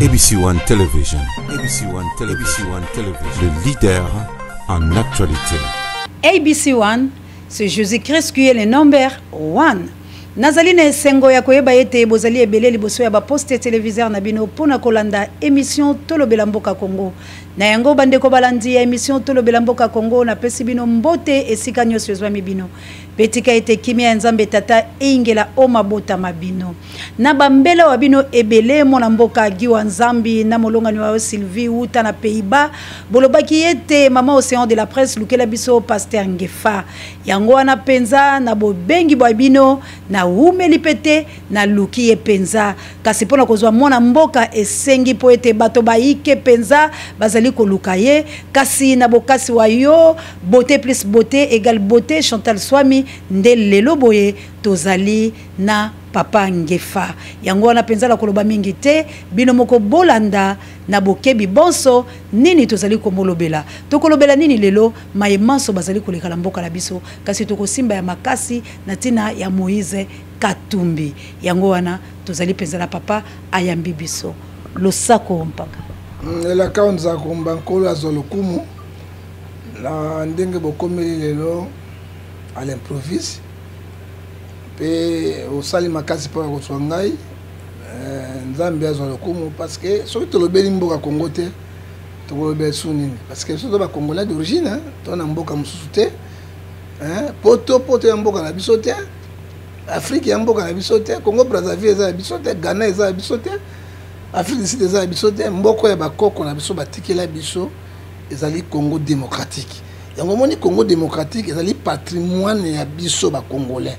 ABC One Television. ABC One Television. ABC One Television. Le leader en actualité. ABC One, c'est Jésus-Christ qui est le number one. Nazali ne sengo ya koyeba ete bozali ebele liboso ya ba poste téléviseur na bino pona kolanda émission Tolobela Mboka Congo. Na yango bandeko balandi ya émission Tolobela Mboka Congo na pesi bino mbote esika nyonso ezwami bino. Petika ete kimia nzambe tata ingela oma bota mabino. Na bambela wa bino ebele mona mboka giwa nzambi na molonga ni wa Sylvie uta na Pays-Bas. Bolobaki ete mama océan de la presse lukela biso pasteur Ngefa. Yango wana penza na bobengi bwa bino na umeli pete na luki penza. Kasi pona kozwa mona mboka esengi po ete bato baike penza bazali koluka ye. Kasi na bokasi wa yo beauté plus beauté égale beauté Chantal Swami nde lelo boye tozali na papa Ngefa. Yango wana penza la koloba mingi te bino moko bolanda na bokebi bonso nini tozali komolobela. Tokolobela nini lelo mayemanso bazali koleka la mboka la biso kasi toko simba ya makasi na tina ya Moïse Katumbi. Yango wana tozali penza la papa ayambi biso. Losako mpaka. La kaunza kumbankolo azolokumu la ndenge bokomeli lelo à l'improvise pe osali makasi pa ko ngai nzambe azolokumu parce que soki tolobeli mboka Congo te tolobeli sunini parce que soki ba congolais d'origine to na mboka mususu te poto ya mboka na biso te Afrique ya mboka na biso te Congo Brazzaville za biso te Ghana za biso te Afrique du Sud za biso te mboko ya bakoko na biso batikela biso ezali Congo démocratique. Yango moni Congo démocratique ezali patrimoine ya biso ba congolais.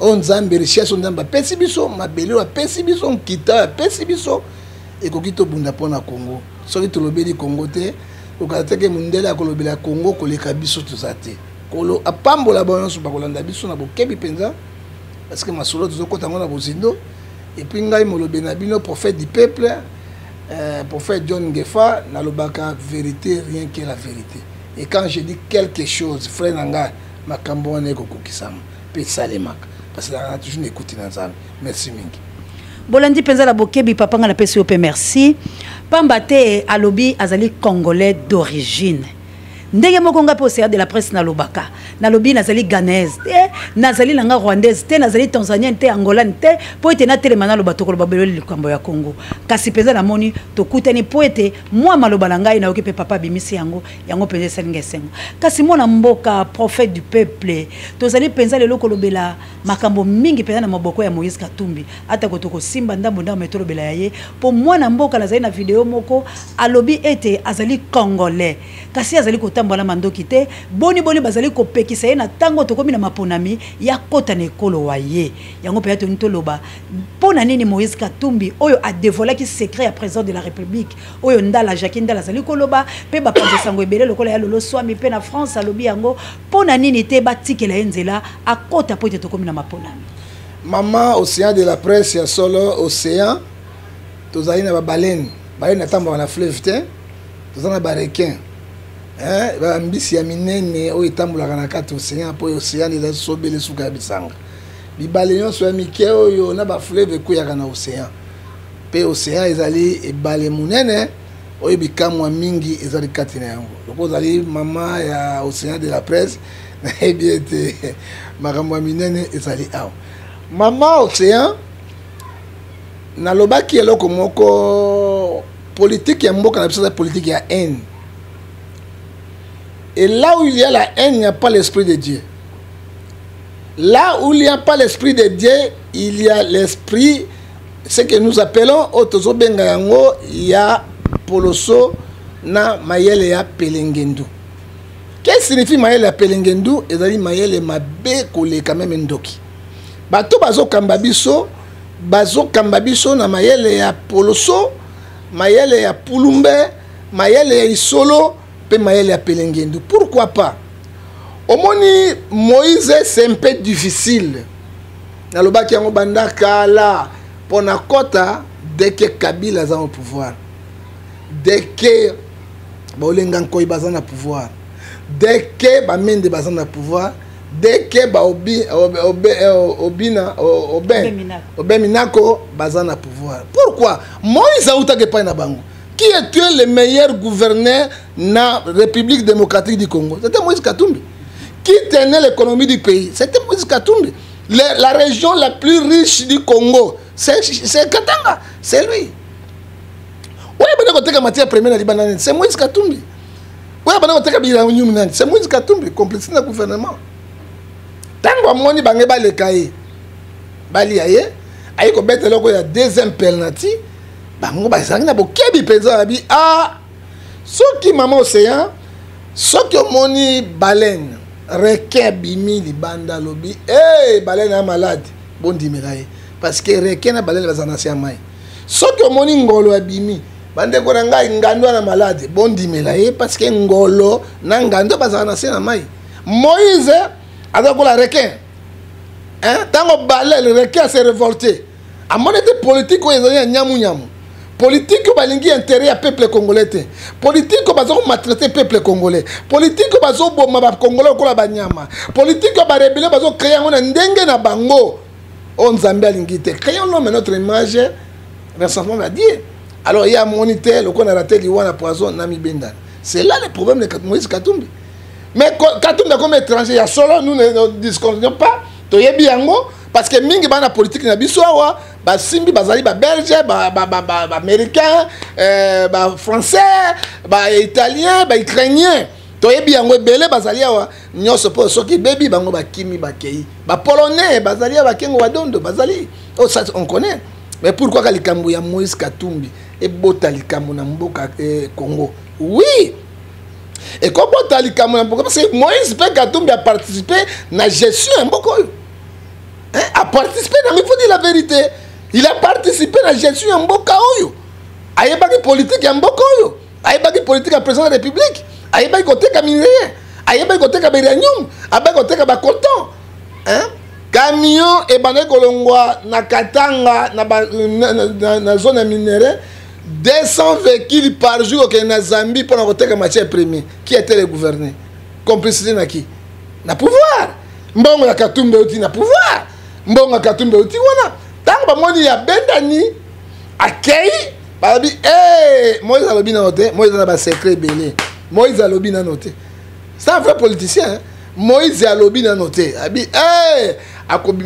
On nzambe richesse on nzamba pesi biso mabele wa pesi biso nkita pesi biso ekokito bunda pona Congo. Soki tolobeli Congo te okateke mundele akolobela Congo koleka biso tozate. Kolo apambola bonso ba kolanda biso na bokebi penza parce que masolo tozokota ngona bozindo. Et puis ngai molobe na bino prophète du peuple prophète John Ngefa na lobaka vérité rien que la vérité. Et quand je dis quelque chose frère nanga makambo wana ekokokisama pe salemaka parce que na toujours écouter na nzambe. Merci mingi. Bolandi penza la bokebi papa nga na pesi ope merci. Pamba te alobi azali congolais d'origine. Ndenge moko nga po de la presse na lobaka na lobi nazali ganaise te nazali langa rwandaise te nazali tanzanienne te angolane te po ete na telema na lobato koloba beloli likambo ya Congo kasi peza na moni tokutani po ete mwa maloba na ngai na okipe papa bimisi yango penza salinga sengo kasi mona mboka prophète du peuple tozali penza lelo kolobela makambo mingi penza na maboko ya Moïse Katumbi ata kotoko simba ndambo ndambo metolobela yaye po mwana mboka nazali na video moko alobi ete azali congolais kasi azali kotambola mandoki te boni bazali kopekisa ye na tango tokomi na maponami ya kota na ekolo wa ye yango pe yato ntoloba pona nini Moïse Katumbi oyo a dévoilé secret ya président de la République oyo ndala Jacques Ndala azali koloba pe ba panze sango ebele lokola ya lolo swami pe na France alobi yango pona nini te batikela enzela akota po te tokomi na maponami Maman océan de la presse ya solo océan tozali na ba baleine na tamba na fleuve te tozana ba requin ambisi ya minene oyo etambolaka na kati océan po océan eza sobele suka ya bisanga bibale nyonso ya mike oyo na bafleuve ekuyaka na océan pe océan ezali ebale munene oyo bikamwa mingi ezali kati na yango loko ozali mama ya océan de la presse nayebi ete makambo ya minene ezali awa mama océan nalobaki eloko moko politique ya mboka na biso eza politique ya haine. Et là où il y a la haine, il n'y a pas l'esprit de Dieu. Là où il n'y a pas l'esprit de Dieu, il y a l'esprit, ce que nous appelons Otozo Bengayango, il y a Poloso na Mayele ya Pelengendu. Qu'est-ce que signifie Mayele ya Pelengendu? Et ça dit Mayele mabe kole quand même ndoki. Bato bazo kambabiso na Mayele ya Poloso, Mayele ya Pulumbe, Mayele ya Isolo. Mayele ya Pelengendu. Pourquoi pas? Omoni Moïse c'est un peu difficile. Nalobaki yango bandaka la pona kota dès que Kabila est au pouvoir. Dès que Bolenga Nkoy bazana pouvoir. Dès que Bamende bazana pouvoir, dès que Obin Minako bazana pouvoir. Pourquoi? Moïse Aoutake pas na bango. Qui est le meilleur gouverneur na République démocratique du Congo? C'était Moïse Katumbi. Qui tenait l'économie du pays? C'était Moïse Katumbi. La région la plus riche du Congo, c'est Katanga, c'est lui. Oui, matière première c'est Moïse Katumbi. Oui, c'est Moïse Katumbi, complicité dans le gouvernement. Tant que moni bange ba le kaye bali aye aye ko bete loko ya deuxième penalty bango ba sangi na bokebi penza abi ah soki mama océan soki moni baleine requin bimi libanda lobi baleine a malade bon dimiraye parce que requin na baleine bazana sia mai soki moni ngolo abimi bande ko nga ngando na malade bon dimiraye parce que ngolo na ngando bazana sia mai. Moïse avec la requin, tant que balai le requin s'est révolté. À mon avis politique, ils ont nyamu nyamu. Politique qui va intérêt à peuple congolais. Politique qui va maltraiter peuple congolais. Politique qui va bomber congolais au la banyama. Politique qui va rébeller parce que créer un ndenge na bango. On zambia lingite. Créons nous notre image. Récemment m'a dit. Alors il y a monité le qu'on a raté l'Iwana poison nami bendan. C'est là le problème de Moïse Katumbi. Mais Katumbi comme étranger, il y a solo, nous ne disconvenons pas. Tu es bien, parce que mingi bana politique na bisoa, ba simbi bazali ba belge, ba américain, ba français, ba italien, ba ukrainien. Tu es bien, belé bazali wa nyoso po soki baby bango ba kimi ba kei. Ba polonais bazali ba kengo wadondo bazali. Oh ça on connaît. Mais pourquoi kalikambu ya Moïse Katumbi et bota likambu na mboka Congo? Oui. Et comment tu parce que Moïse Katumbi a participé à la gestion a participé, il faut dire la vérité. Il a participé à la gestion en Bokaoyo. Il y a des politiques en Bokaoyo. Il y a des politiques en président de la République. Il y a des côtés comme minerai. Il y a des côtés comme uranium. Il y a des côtés comme coton. Camion et Bané Kolongwa, na Katanga, na zone minerai. 200 véhicules par jour au Zambie pour voter comme matière première. Qui était le gouverneur? Complicité na qui? Na pouvoir. Mbongo ya Katumbi uti na pouvoir. Mbongo ya Katumbi uti wana. Tant que moni ya bendani akei babi Moïse alobi na noté, Moïse na ba secret belé. Moïse alobi na noté. C'est un vrai politicien. Moïse alobi na noté. Abi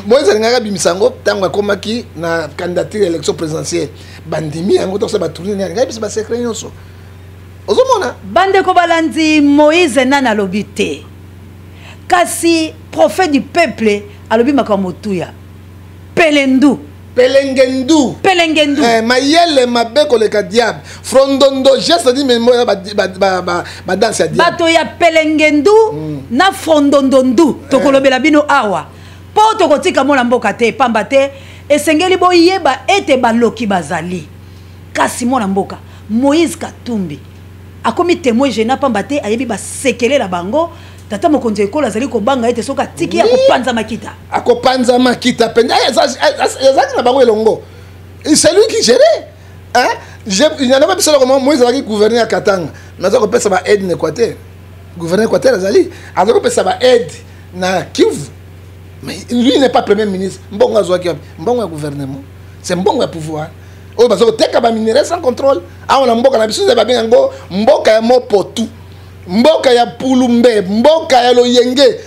Moïse ngaka bimisango tango akomaki na candidature élection présidentielle. Bandimi yango to se ba tourner na ngai ba secret nyonso. Ozomona bande ko balandi Moïse nana lobité. Kasi prophète du peuple alobi makamotuya. Pelengendu. Mayele mabeko le diable. Frondondo geste dit mais moi ba danse ya diable. Bato ya pelengendu na frondondondu to kolobela bino awa. Po to kotika mona mboka te pamba te esengeli boyeba ete baloki bazali. Kasi mona mboka Moïse Katumbi akomi témoin gena pamba te ayebi ba sekele la bango. Tata mokonzi ekola azali kobanga ete soka tiki ya kopanza makita. Akopanza makita penda ezaki na bango elongo. C'est lui qui gérait. Il n'y a pas besoin comment Moïse a gouverné à Katanga. Mais ça peut ça va aide en Équateur. Gouverner Équateur azali. Alors peut ça va aide na Kivu. Mais lui n'est pas premier ministre. Mbongo azwaki mbongo gouvernement. C'est mbongo pouvoir. Oh parce que teka ba minerai sans contrôle. Ah on a mboka na biso za ba bengo mboka ya mopotu. Mboka ya pulumbe, mboka ya loyenge,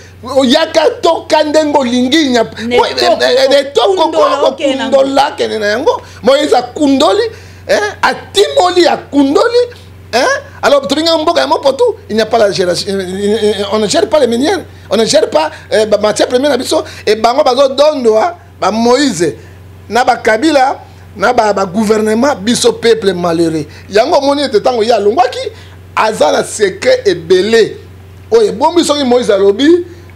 yaka toka ndengo linginya, kundola kenena yango, Moïse a kundoli, atimoli a kundoli, alors tu viens mboka ya mopotu, il n'y a pas la gération, on ne gère pas les minières, on ne gère pas la matière première nabiso, et bango bazo dondoa, ba Moïse, na ba Kabila, na ba gouvernement biso peuple malheureux. Yango moni te tango ya longwaki. Azala secret et belé. Oye, bon biso Moïse alobi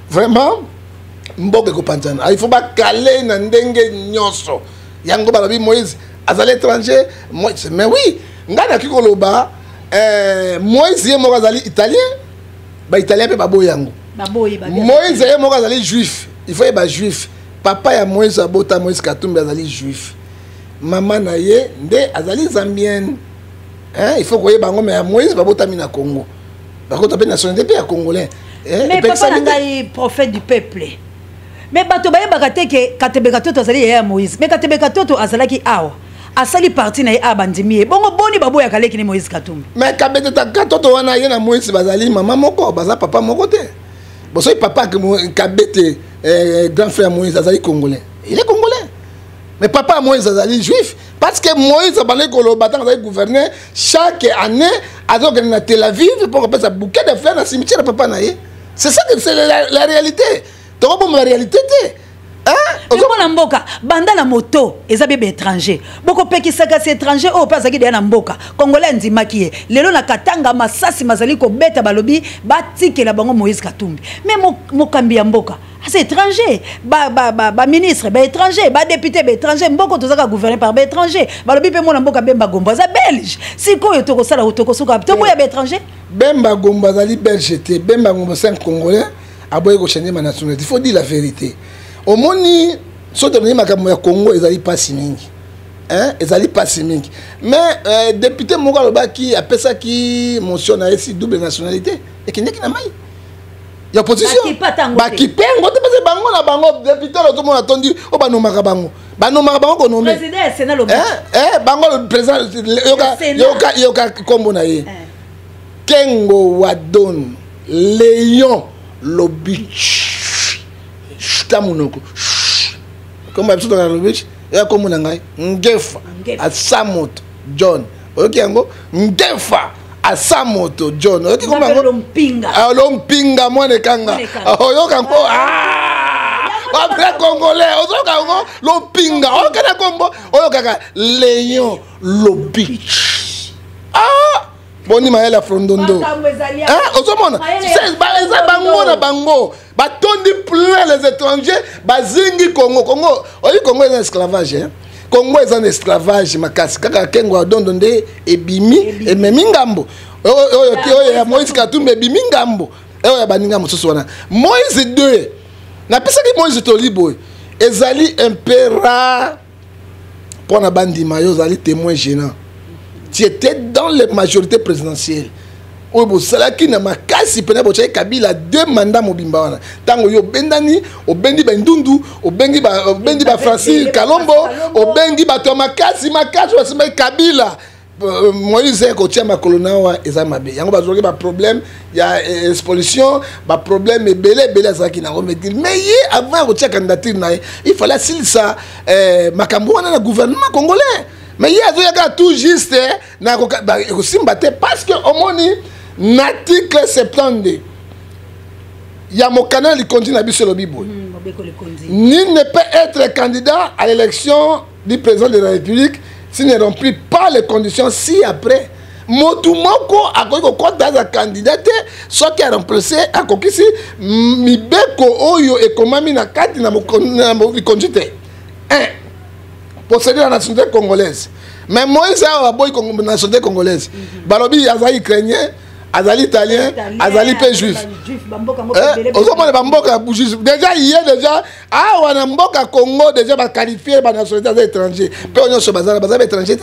vraiment mboke ko pantana. Il faut pas caler na ndenge nyonso. Yango balobi Moïse azala étranger, Moïse mais oui, ngana ki koloba Moïse ye mo azali italien, ba italien pe babo yango. Baboyi ba. Moïse ye mo azali juif. Il faut ba juif. Papa ya Moïse abota Moïse Katumbi azali juif. Maman na ye nde azali zambienne. Il faut que mais Moïse va voter na Congo. Par contre, la nationalité pays congolais. Mais papa nangai prophète du peuple. Mais bato baye bakate ke Katebeka Toto azali ya Moïse. Mais Katebeka Toto azalaki awa. Asali parti na ya bandimi. Bongo boni babo ya kaleki ni Moïse Katumbi. Mais Katebeka Toto wana yena Moïse bazali maman moko, baza papa moko te. Bon so papa que Kabete grand frère Moïse azali congolais. Il est congolais. Mais papa Moïse azali juif parce que Moïse abandonné koloba tant azali gouverner chaque année azok na Tel Aviv pour que ça bouquet de fleurs dans cimetière papa na ye. C'est ça que c'est la réalité. Tu vois la réalité hein? Ozo mboka banda la moto eza bebe étranger. Boko peki saka c'est étranger o pas zaki de na mboka. Congolais ndimaki ye. Lelo na Katanga masasi mazali ko beta balobi batike la bango Moïse Katumbi. Mais mokambi ya mboka c'est étranger. Ba ministre ba étranger, ba député ba étranger, mboko tozaka gouverner par ba étranger. Balobi pe mona mboka bemba gomba za belge. Siko yo toko sala toko suka to boya ba étranger. Bemba gomba zali belge te, bemba gomba c'est un congolais. Aboye ko changer ma nationalité. Il faut dire la vérité. Au moni soto ni makambo ya Congo ezali pas mingi. Hein, ezali pas mingi. Mais député moko lobaki apesa ki motion na esi double nationalité et qui n'est que na mai. Ya opposition. Ba ki pengo te pese bango na bango député lo tout monde attendu o ba nomaka bango. Ba nomaka bango ko nomé. Président Sénat lo. Bango le président yoka kombo na ye. Kengo Wadon Léon Lobich Tamunoko. Comment tu as Lobich? Et comme on a Ngefa à Samoto John. Ok, Ango Ngefa à Samoto John. Ok, comment Lompinga. Ah, Lompinga, moi ne kanga. Oh, yo kango. Ah! Après Congolais, Lompinga. Ok, na combo. Oh, kaka Léon Lobich. Ah! Boni maela frondondo. Hein? Ozomona. C'est bango na bango. Batondi plein les étrangers, bazingi Congo. Congo, oyi Congo est un esclavage. Hein? Congo est un esclavage makasi. Kaka kengo adondonde ebimi et memingambo. Oyo Moïse Katumbi ebimi ngambo. Oyo baninga mosusu wana. Moïse 2. Na pesa ki Moïse tolibo. Ezali impéra pour na bandima yo zali témoin gênant. Tu étais dans les majorités présidentielles. Obo salaki na makasi pena bochaye Kabila 2 mandats mobimba wana. Tango yo bendani, obendi ba ndundu, obendi ba Francis Kalombo, obendi ba Tomakasi wasema Kabila. Moïse ko tia makolona wa ezamabe. Yango bazoki ba problème, il y a expulsion, ba problème belé azaki na remettre. Mais avant ko tia candidature na, il fallait s'il ça makambo wana na gouvernement congolais. Mais il y a tout juste parce que au moni l'article 72 il y a mon canal qui continue à biso le bibo. Nul ne peut être candidat à l'élection du président de la République s'il ne remplit pas les conditions ci après. Motumoko a un candidat soit qui a remplacé à kokisi mibeko oyo et komami na kati na mo conduite. Posséder la nationalité congolaise. Mais Moïse a boy la nationalité congolaise. Balobi azali ukrainien, azali italien, azali pe juif. Déjà hier déjà on a mboka Congo déjà ba qualifier ba nationalité étranger. Pe on se bazar étranger.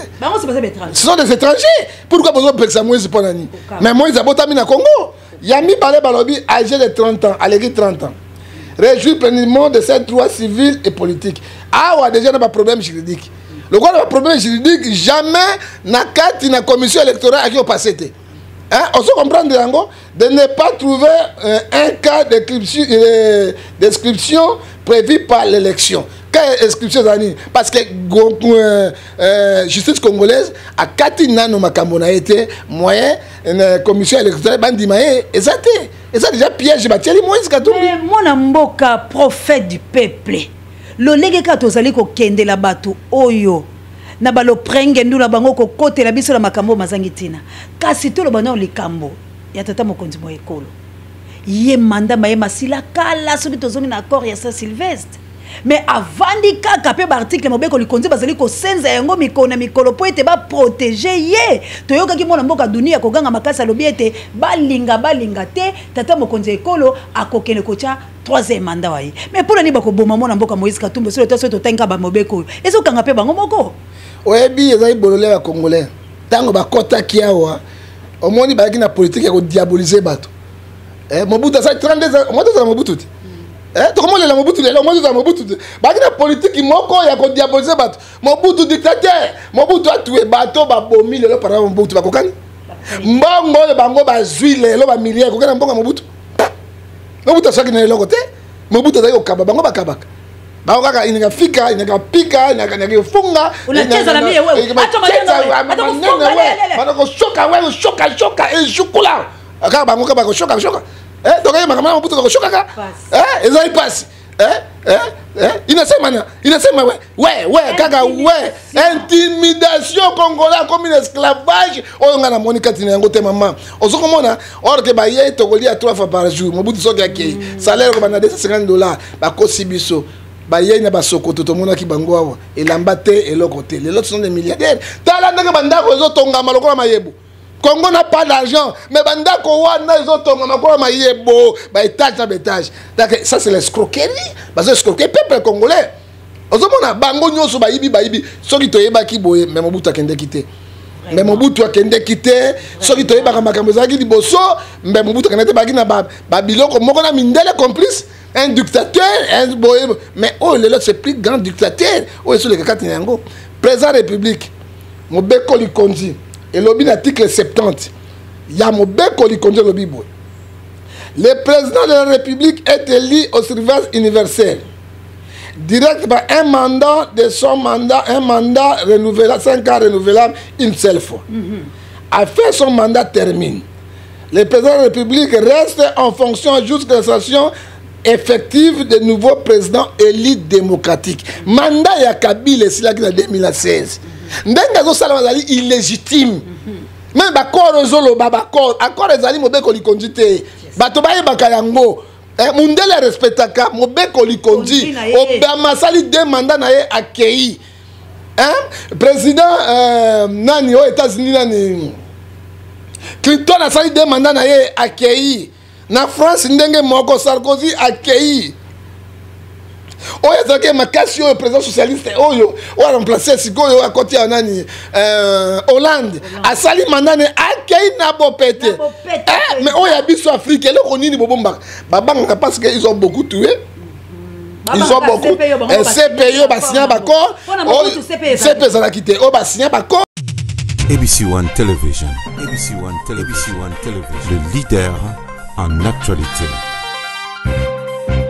Ce sont des étrangers. Pourquoi besoin de Moïse pour nani? Mais Moïse a botami na Congo. Yami balé balobi âgé de 30 ans, allégué 30 ans. Réjouit pleinement de ses droits civils et politiques. Ah, ouais, déjà, on n'a pas de problème juridique. Le quoi, on n'a pas de problème juridique, jamais, n'a qu'à la commission électorale à qui on passe. Hein? On se comprend de ne pas trouver un cas d'inscription prévu par l'élection. Quelle inscription parce que justice congolaise a Katina no Makamona été moyen une commission électorale bandimae et ça déjà piège Batieli Moïse Katumbi. Mon mboka prophète du peuple. Le légeka tozali ko kende la bato oyo na balo prenge ndula bango ko kote la biso la makambo mazangitina. Kasi to lo bana likambo ya tata mokonzi mo ekolo. Ye manda maye masila kala sobi tozoni na accord ya Saint Sylvestre. Mais avant di kaka pe ba article mobeko likonzi bazali ko senza yango mikona mikolo po ete ba protéger ye toyoka ki mona mboka dunia ko ganga makasa lobi ete balinga te tata mokonzi ekolo akokene kocha 3e mandat wa ye. Mais pour ni bako boma mona mboka Moïse Katumbi so to tenga ba mobeko ezo kanga pe bango moko oyebi ezali bolole ya congolais tango ba kota kiawa omoni ba ki na politique ya ko diaboliser bato Mobutu ça 32 ans moi ça Mobutu comment les Mobutu les moi ça Mobutu ba la politique moko ya ko diaboliser bato Mobutu dictateur Mobutu a tué bato ba bomi le par Mobutu ba kokani mbongo le bango ba zui le ba milliers kokana mbongo Mobutu Mobutu ça qui na le côté Mobutu za yo kaba bango ba kabaka ba kaka inaka fika inaka pika inaka funga unacheza na mie wewe acha maneno wewe manako shoka wewe shoka et chocolat aka bango ka ba shoka donc il m'a ramené Mobutu ko shoka ka ezali passe inasema ouais kaka ouais intimidation congolais comme un esclavage oyo ngana monika tina yango te maman ozokomona or que ba ye to kolia 3 fois par jour Mobutu soki akei salaire ko bana $250 ba kosi biso ba ye na ba sokoto to mona ki bango awa elamba te eloko te les autres sont des milliardaires tala ndanga bandako ezotonga maloko mayebo Congo n'a pas d'argent, mais bandako wana ils ont tonga makolo mayebo ba étage na étage. Donc ça c'est l'escroquerie, parce que escroquer peuple congolais. Ozomona bango nyoso ba yibi soki toyeba ki boye mais Mobutu akende kité. Mais Mobutu akende kité, soki toyeba ka makambo zaki liboso, mais Mobutu akende ba ki na ba biloko moko na mindele complice, un dictateur, un boye mais oh le c'est plus grand dictateur. Oh sur les kakati yango. Président République Mobeko Likonzi et l'objet l'article 70, il y a Mobeko Likonzi l'objet. Le président de la République est élu au service universel, direct par un mandat de son mandat, un mandat renouvelable, 5 ans renouvelable une seule fois. Afin son mandat termine, le président de la République reste en fonction jusqu'à l'installation effective de nouveaux présidents élus démocratiques. Mandat ya Kabila c'est là en 2016. Ndenga zo sala bazali illégitime. Même ba corps zolo ba corps accord ezali Mobeko Likonzi te. Bato ba yebaka yango. Mundele respectaka Mobeko Likonzi. Obama sali deux mandats na ye accueilli. Président nani aux États-Unis nani Clinton a sali deux mandats na ye accueilli. Na France ndenge moko Sarkozy accueilli. Oyo ezaki makasi oyo président socialiste oyo a remplacé sikoyo à côté ya nani Hollande asali mandane akei na bopete mais oyo biso Afrique eloko nini bobomba babanga parce que ils ont beaucoup tué. Ils ont beaucoup CPO ba signé d'accord CPO ça la quitté o ba signé d'accord. ABC One Television, le leader en actualité.